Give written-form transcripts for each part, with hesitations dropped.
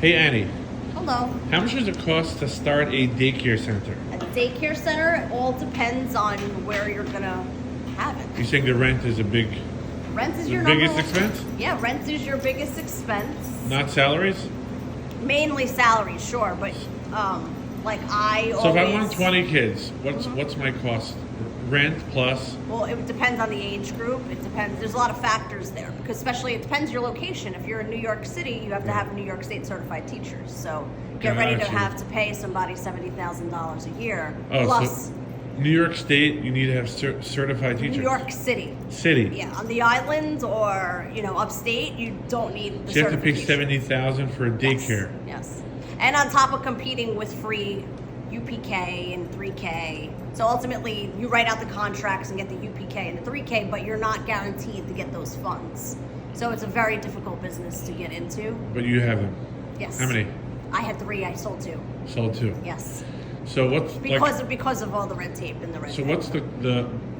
Hey Annie, Hello. how much does it cost to start a daycare center? A daycare center, it all depends on where you're gonna have You it. think the rent is a big, Rent is the your biggest number expense? Yeah, rent is your biggest expense. Not salaries? Mainly salaries, sure, but like I So if I always. want 20 kids, what's my cost? Rent plus. Well, it depends on the age group. It depends. There's a lot of factors there because, especially, it depends your location. If you're in New York City, you have to have New York State certified teachers. So get ready to Gotcha. have to pay somebody $70,000 a year Oh, plus. so New York State, you need to have certified teachers. New York City. City. Yeah, on the island or upstate, you don't need the So you have to pay certification. $70,000 for a daycare. Yes. And on top of competing with free UPK and 3K. So ultimately, you write out the contracts and get the UPK and the 3K, but you're not guaranteed to get those funds. So it's a very difficult business to get into. But you have them. Yes. How many? I had 3. I sold 2. Sold 2. Yes. So what's Because of all the red tape and the red. So tape.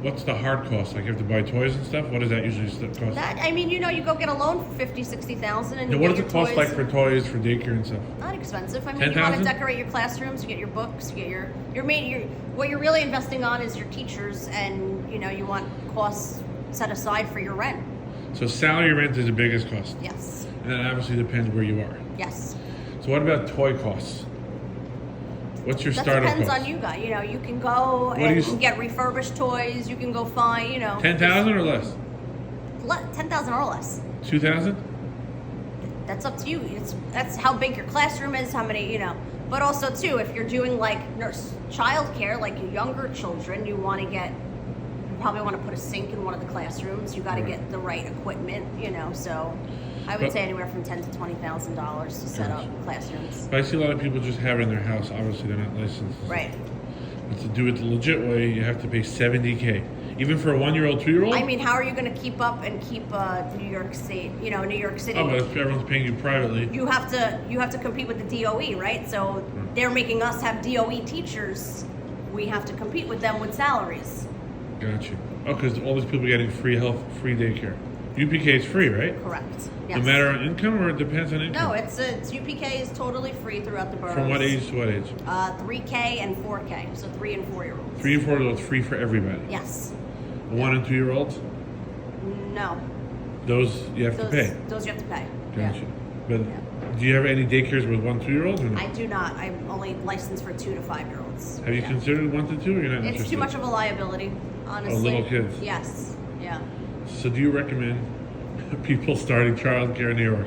what's the hard cost? Like you have to buy toys and stuff. What does that usually cost? That, I mean, you go get a loan for 50, 60,000, and Now, you what get does it your cost toys. like for toys for daycare and stuff? Not expensive. I mean, you want 10,000? to decorate your classrooms, you get your books, you get what you're really investing on is your teachers, and you want costs set aside for your rent. So salary rent is the biggest cost. Yes. And that obviously depends where you are. Yes. So what about toy costs? What's your That startup depends cost? on you guys. You can go do and you you can get refurbished toys. You can go find, 10,000 or less? 10,000 or less. 2,000? That's up to you. That's how big your classroom is, how many, But also too, if you're doing like child care, like younger children, you probably want to put a sink in one of the classrooms. You got to get the right equipment, So I would say anywhere from $10,000 to $20,000 to set up classrooms. But I see a lot of people just have it in their house. Obviously, they're not licensed. Right. But to do it the legit way, you have to pay $70K. Even for a 1-year-old, 2-year-old? I mean, how are you going to keep up and keep New York State, New York City? Oh, but if everyone's paying you privately. You have to compete with the DOE, right? So they're making us have DOE teachers. We have to compete with them with salaries. Got you. Oh, because all these people are getting free health, free daycare. UPK is free, right? Correct. Yes. No matter on income, or it depends on income? No, it's UPK is totally free throughout the boroughs. From what age to what age? 3K and 4K, so 3 and 4-year-olds. 3 and 4-year-olds free for everybody. Yes. 1 and 2-year-olds? No. Those you have to pay. Those you have to pay. Gotcha. Yeah. But do you have any daycares with 1 2-year-olds or no? I do not. I'm only licensed for 2 to 5-year-olds. Have you considered 1 to 2, or you're not interested? It's too much of a liability, honestly. little kids. Yes. Yeah. So do you recommend people starting childcare in New York?